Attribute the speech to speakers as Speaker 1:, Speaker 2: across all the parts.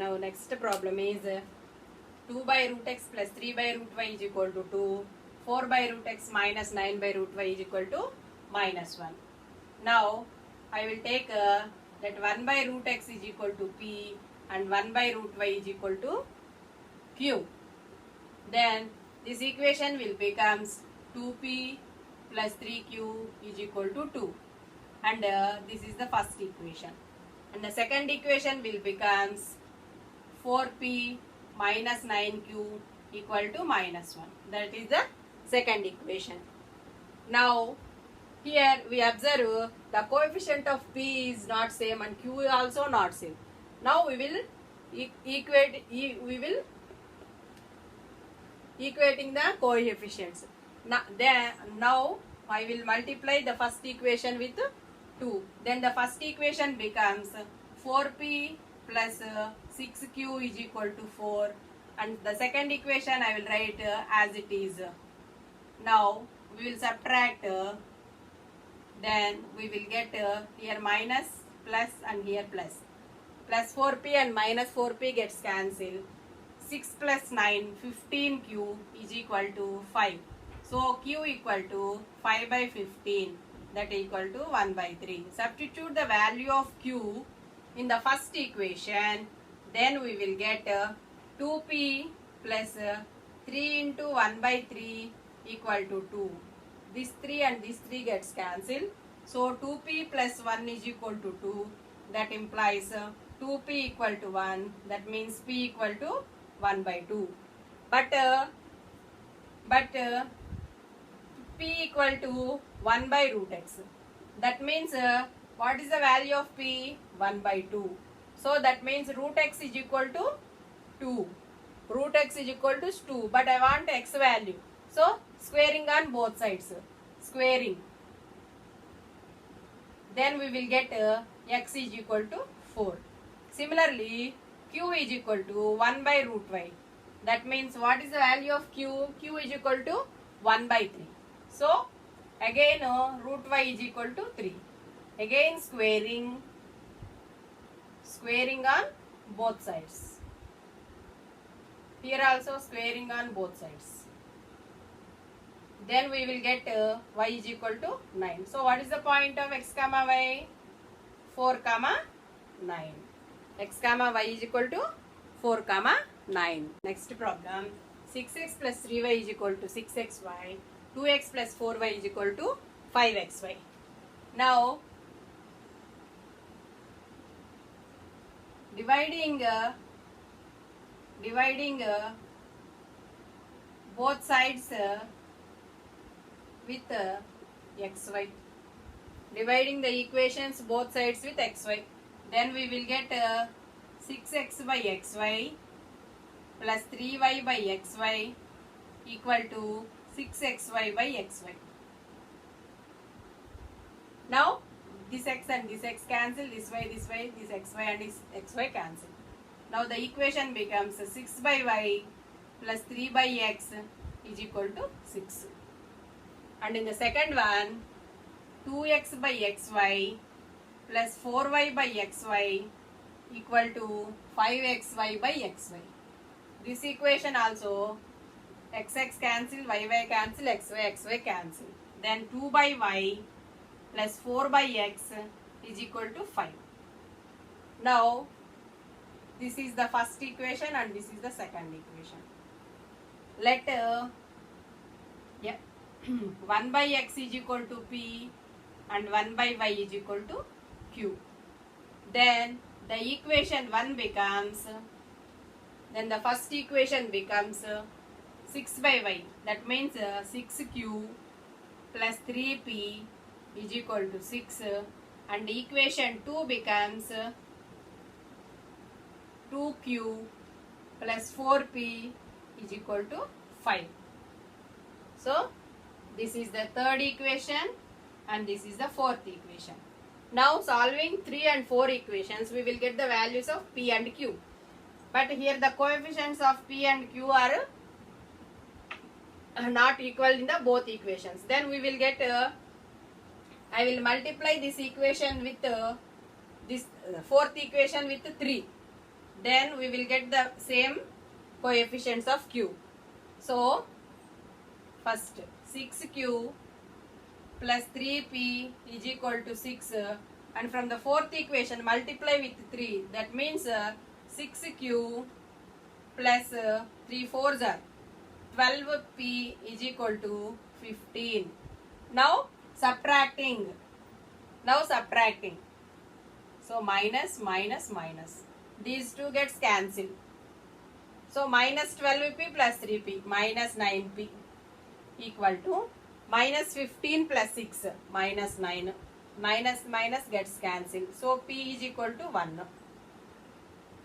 Speaker 1: Now next problem is 2 by root x plus 3 by root y is equal to 2. 4 by root x minus 9 by root y is equal to minus 1. Now I will take that 1 by root x is equal to p and 1 by root y is equal to q. Then this equation will becomes 2p plus 3q is equal to 2. And this is the first equation. And the second equation will becomes 4p minus 9q equal to minus 1. That is the second equation. Now here we observe the coefficient of p is not same and q is also not same. Now we will equating the coefficients. Now I will multiply the first equation with 2. Then the first equation becomes 4p plus 6q is equal to 4. And the second equation I will write as it is. Now we will subtract. Then we will get here minus, plus and here plus. Plus 4p and minus 4p gets cancelled. 6 plus 9, 15q is equal to 5. So q equal to 5 by 15, that equal to 1 by 3. Substitute the value of q in the first equation. Then we will get 2p plus 3 into 1 by 3 equal to 2. This 3 and this 3 gets cancelled. So 2p plus 1 is equal to 2. That implies 2p equal to 1. That means p equal to 1 by 2. But p equal to 1 by root x. That means what is the value of p? 1 by 2. So that means root x is equal to 2. Root x is equal to 2. But I want x value. So squaring on both sides. Squaring. Then we will get x is equal to 4. Similarly, q is equal to 1 by root y. That means what is the value of q? Q is equal to 1 by 3. So again root y is equal to 3. Again squaring on both sides. Here also squaring on both sides. Then we will get y is equal to 9. So what is the point of x comma y? 4 comma 9. X comma y is equal to 4 comma 9. Next problem. 6x plus 3y is equal to 6xy. 2x plus 4y is equal to 5xy. Now dividing both sides with xy. Dividing the equations both sides with xy. Then we will get 6x by xy plus 3y by xy equal to 6xy by xy. Now this x and this x cancel, this y, this xy and this xy cancel. Now the equation becomes 6 by y plus 3 by x is equal to 6. And in the second one, 2x by xy plus 4y by xy equal to 5xy by xy. This equation also x cancel, y cancel, xy cancel. Then 2 by y plus 4 by x is equal to 5. Now this is the first equation and this is the second equation. Let 1 by x is equal to p and 1 by y is equal to q. Then the equation 1 becomes, then the first equation becomes 6 by y. That means 6q plus 3p is equal to 6. And equation 2 becomes 2q plus 4p is equal to 5. So this is the third equation and this is the fourth equation. Now solving 3 and 4 equations, we will get the values of p and q. But here the coefficients of p and q are not equal in the both equations. Then we will get, I will multiply this equation with this fourth equation with 3. then we will get the same coefficients of q. So first 6q plus 3p is equal to 6, and from the fourth equation multiply with 3, that means 6q plus 3 fours are 12p is equal to 15. Now subtracting. So minus minus minus. These two gets cancelled. So minus 12p plus 3p minus 9p equal to minus 15 plus 6 minus 9. Minus minus gets cancelled. So p is equal to 1.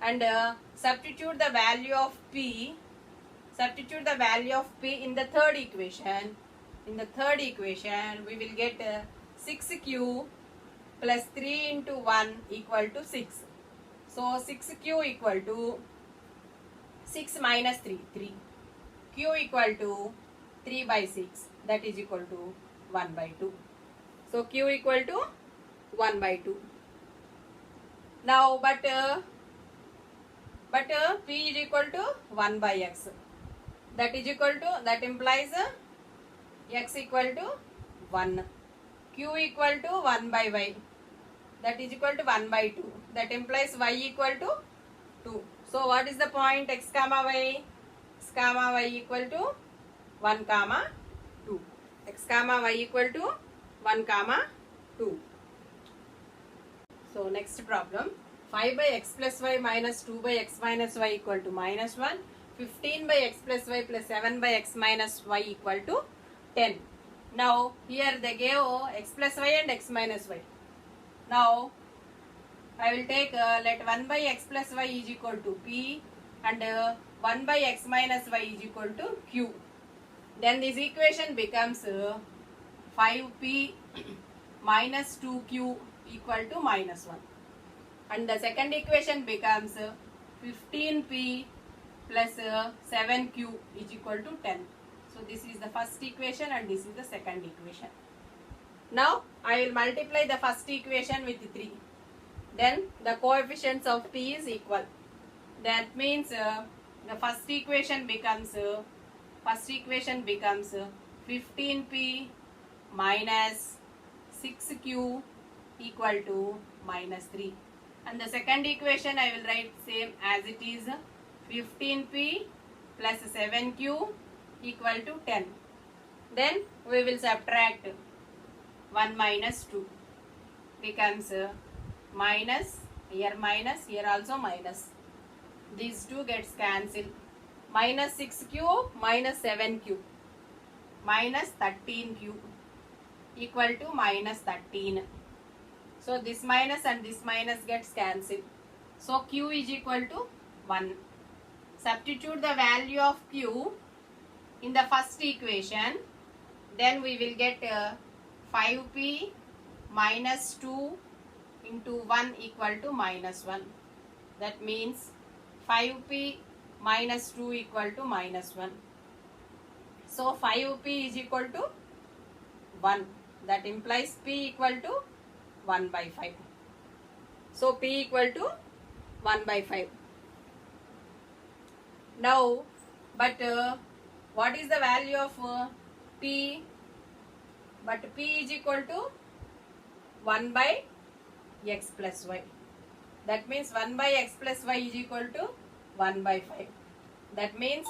Speaker 1: And substitute the value of p. Substitute the value of p in the third equation. In the third equation, we will get 6q plus 3 into 1 equal to 6. So 6q equal to 6 minus 3, 3. Q equal to 3 by 6, that is equal to 1 by 2. So Q equal to 1 by 2. Now but P is equal to 1 by x. That is equal to, that implies x equal to 1. Q equal to 1 by y. That is equal to 1 by 2. That implies y equal to 2. So what is the point x comma y? X comma y equal to 1 comma 2. X comma y equal to 1 comma 2. So next problem. 5 by x plus y minus 2 by x minus y equal to minus 1. 15 by x plus y plus 7 by x minus y equal to 10. Now here they gave x plus y and x minus y. Now I will take let 1 by x plus y is equal to p and 1 by x minus y is equal to q. Then this equation becomes 5p minus 2q equal to minus 1. And the second equation becomes 15p plus 7q is equal to 10. So this is the first equation and this is the second equation. Now I will multiply the first equation with 3. Then the coefficients of p is equal. That means the first equation becomes 15p minus 6q equal to minus 3. And the second equation I will write same as it is, 15p plus 7q equal to 10. Then we will subtract 1 minus 2 becomes minus, here also minus. These two gets cancelled. Minus 6q minus 7q minus 13q equal to minus 13. So this minus and this minus gets cancelled. So q is equal to 1. Substitute the value of q in the first equation. Then we will get 5p minus 2 into 1 equal to minus 1. That means 5p minus 2 equal to minus 1. So 5p is equal to 1. That implies p equal to 1 by 5. So p equal to 1 by 5. Now, but what is the value of p? But p is equal to 1 by x plus y. That means 1 by x plus y is equal to 1 by 5. That means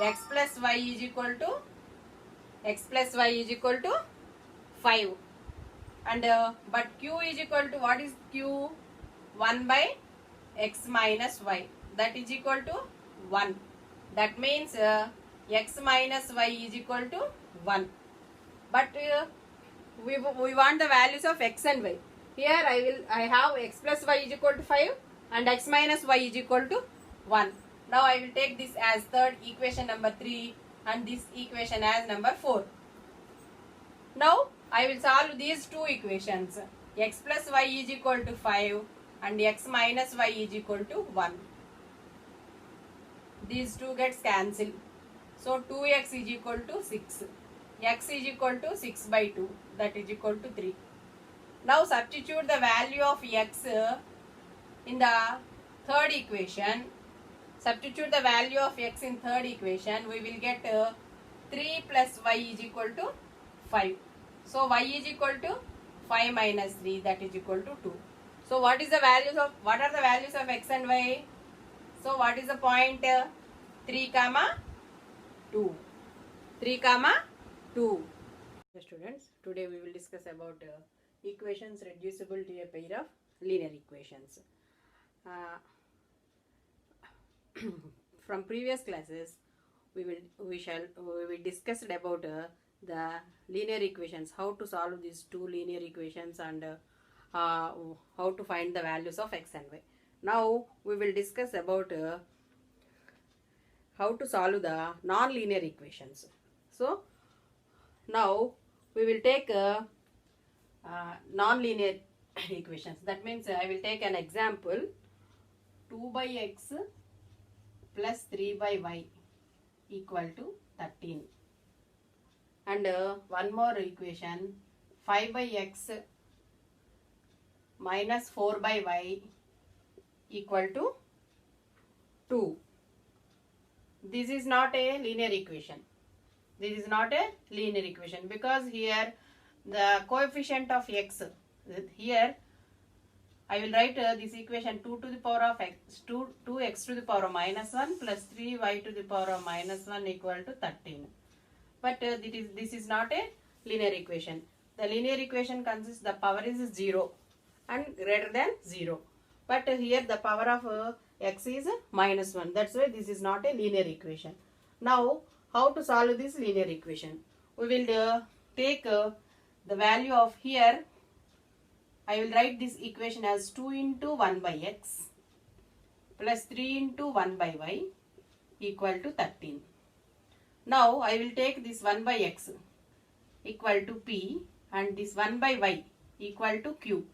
Speaker 1: x plus y is equal to 5. And but q is equal to, what is q? 1 by x minus y. That is equal to 1. That means x minus y is equal to 1. But we want the values of x and y. Here I have x plus y is equal to 5 and x minus y is equal to 1. Now I will take this as third equation number 3 and this equation as number 4. Now I will solve these two equations. X plus y is equal to 5 and x minus y is equal to 1. These two gets cancelled. So 2x is equal to 6. X is equal to 6 by 2. That is equal to 3. Now substitute the value of x in the third equation, substitute the value of x in third equation, we will get 3 plus y is equal to 5. So y is equal to 5 minus 3, that is equal to 2. So what are the values of x and y? So what is the point? 3 comma 2. 3 comma 2. Students, today we will discuss about equations reducible to a pair of linear equations. From previous classes, we discussed about the linear equations, how to solve these two linear equations, and how to find the values of x and y. Now we will discuss about how to solve the non-linear equations. So now we will take non-linear equations. That means I will take an example: 2 by x plus 3 by y equal to 13. And one more equation: 5 by x minus 4 by y equal to 2. This is not a linear equation. This is not a linear equation because here the coefficient of x, here I will write this equation 2 to the power of x, 2x to the power of minus 1 plus 3y to the power of minus 1 equal to 13. But this is not a linear equation. The linear equation consists, the power is 0 and greater than 0. But here the power of x is minus 1. That's why this is not a linear equation. Now, how to solve this linear equation? We will take the value of here. I will write this equation as 2 into 1 by x plus 3 into 1 by y equal to 13. Now I will take this 1 by x equal to p and this 1 by y equal to q.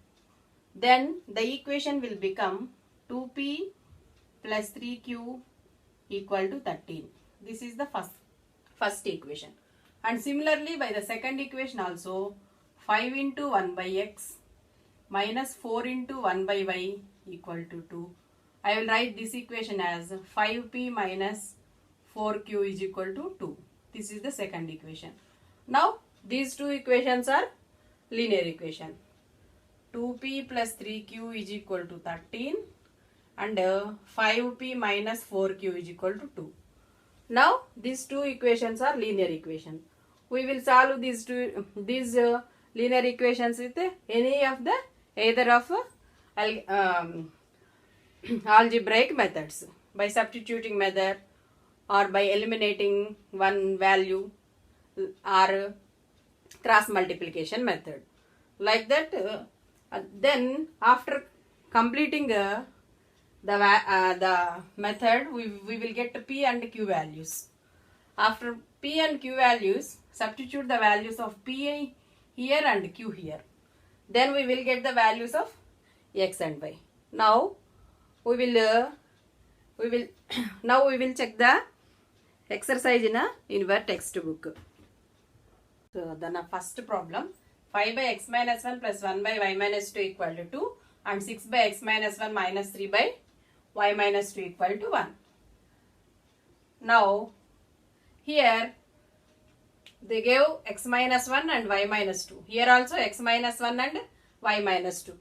Speaker 1: Then the equation will become 2p plus 3q equal to 13. This is the first equation. And similarly by the second equation also, 5 into 1 by x minus 4 into 1 by y equal to 2. I will write this equation as 5p minus 4q is equal to 2. This is the second equation. Now these two equations are linear equation. 2p plus 3q is equal to 13 and 5p minus 4q is equal to 2. Now these two equations are linear equation. We will solve these linear equations with any of the either of algebraic methods, by substituting method or by eliminating one value or cross multiplication method. Like that, then after completing the method, we will get p and q values. After p and q values, substitute the values of p here and q here. Then we will get the values of x and y. Now we will check the exercise in our textbook. So then the first problem: 5 by x minus 1 plus 1 by y minus 2 equal to 2 and 6 by x minus 1 minus 3 by y minus 2 equal to 1. Now here they gave x minus 1 and y minus 2. Here also x minus 1 and y minus 2.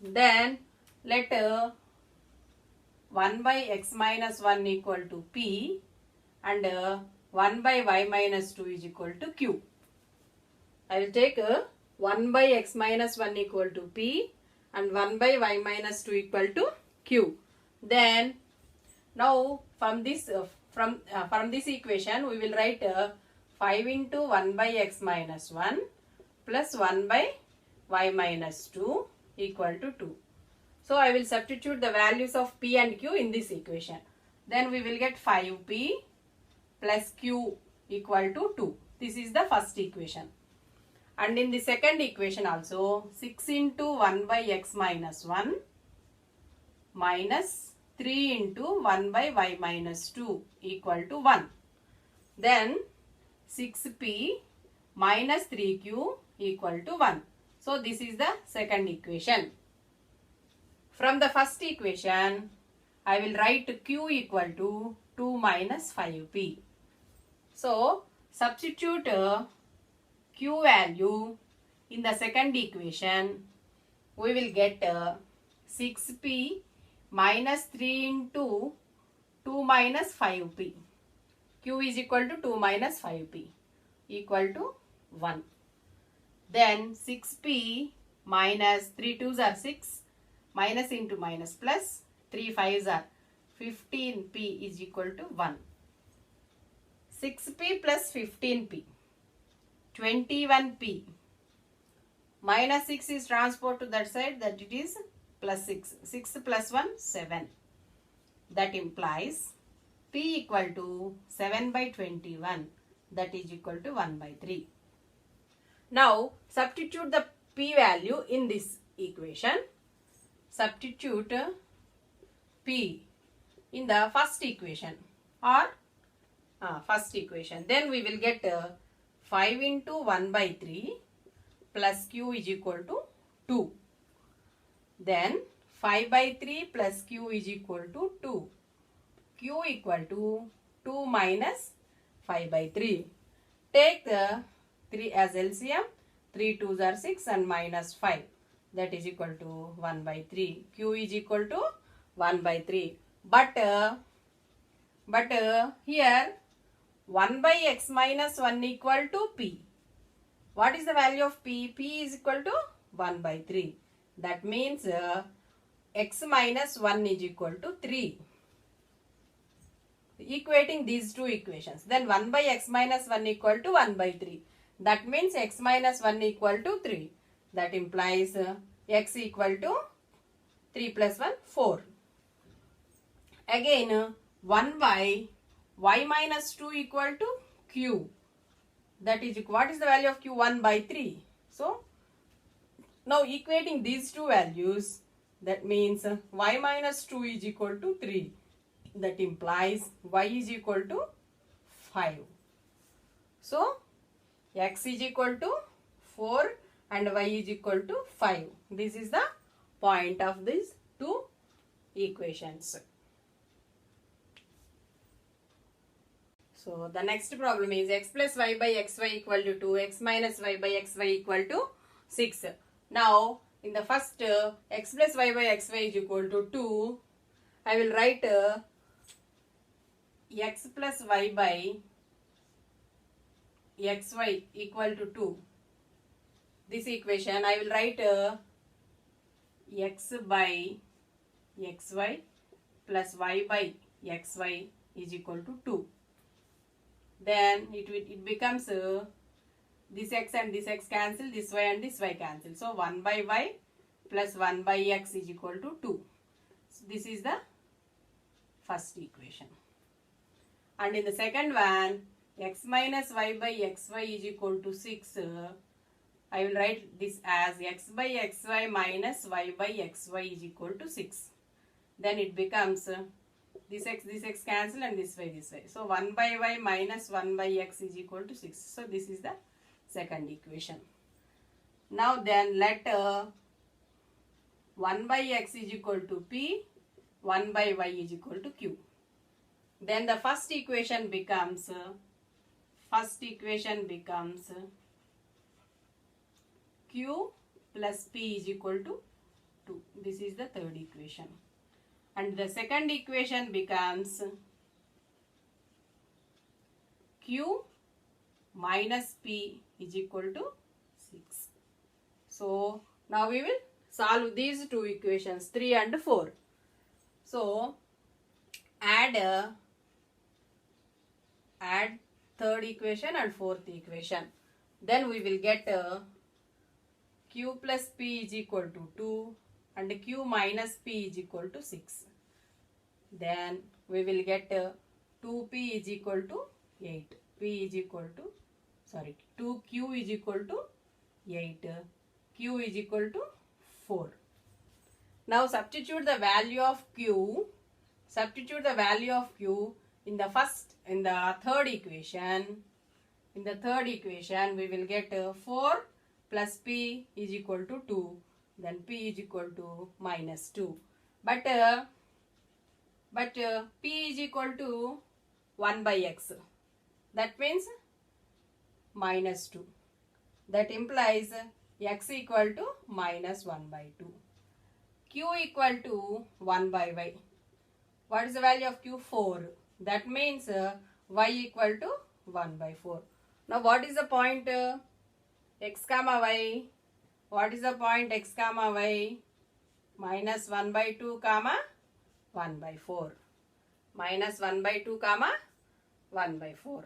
Speaker 1: Then let 1 by x minus 1 equal to p and 1 by y minus 2 is equal to q. I will take 1 by x minus 1 equal to p and 1 by y minus 2 equal to q. Then now from this equation we will write 5 into 1 by x minus 1 plus 1 by y minus 2 equal to 2. So I will substitute the values of p and q in this equation. Then we will get 5p plus q equal to 2. This is the first equation. And in the second equation also, 6 into 1 by x minus 1 minus 3 into 1 by y minus 2 equal to 1. Then 6p minus 3q equal to 1. So this is the second equation. From the first equation, I will write Q equal to 2 minus 5P. So substitute Q value in the second equation. We will get 6P minus 3 into 2 minus 5P. Q is equal to 2 minus 5P equal to 1. Then 6P minus 3 2s are 6, minus into minus plus, 3 5s are 15P is equal to 1. 6P plus 15P, 21P. Minus 6 is transport to that side, that it is plus 6. 6 plus 1, 7. That implies P equal to 7 by 21. That is equal to 1 by 3. Now substitute the P value in this equation. Substitute P in the first equation or first equation. Then we will get 5 into 1 by 3 plus Q is equal to 2. Then 5 by 3 plus Q is equal to 2. Q equal to 2 minus 5 by 3. Take the 3 as LCM. 3 2s are 6 and minus 5. That is equal to 1 by 3. Q is equal to 1 by 3. But here 1 by x minus 1 equal to P. What is the value of P? P is equal to 1 by 3. That means x minus 1 is equal to 3. Equating these two equations. Then 1 by x minus 1 equal to 1 by 3. That means x minus 1 equal to 3. That implies x equal to 3 plus 1, 4. Again 1 by y minus 2 equal to q. That is, what is the value of q? 1 by 3. So now equating these two values, that means y minus 2 is equal to 3. That implies y is equal to 5. So x is equal to 4 and y is equal to 5. This is the point of these two equations. So the next problem is x plus y by xy equal to 2, x minus y by xy equal to 6. Now in the first x plus y by xy is equal to 2, I will write x plus y by xy equal to 2. This equation I will write x by xy plus y by xy is equal to 2. Then it becomes this x and this x cancel, this y and this y cancel. So 1 by y plus 1 by x is equal to 2. So this is the first equation. And in the second one, x minus y by xy is equal to 6. I will write this as x by xy minus y by xy is equal to 6. Then it becomes this x cancel and this y. So 1 by y minus 1 by x is equal to 6. So this is the second equation. Now then let 1 by x is equal to p, 1 by y is equal to q. Then the first equation becomes q plus p is equal to 2. This is the third equation. And the second equation becomes q minus p is equal to 6. So now we will solve these two equations, 3 and 4. So add third equation and fourth equation. Then we will get q plus p is equal to 2 and q minus p is equal to 6. Then we will get 2p is equal to 8. P is equal to, 2q is equal to 8. Q is equal to 4. Now substitute the value of q. In the third equation. In the third equation, we will get 4 plus p is equal to 2. Then p is equal to minus 2. But but p is equal to 1 by x. That means minus 2. That implies x equal to minus 1 by 2. Q equal to 1 by y. What is the value of Q? 4. That means y equal to 1 by 4. Now what is the point x comma y? What is the point x comma y? Minus 1 by 2 comma 1 by 4. Minus 1 by 2 comma 1 by 4.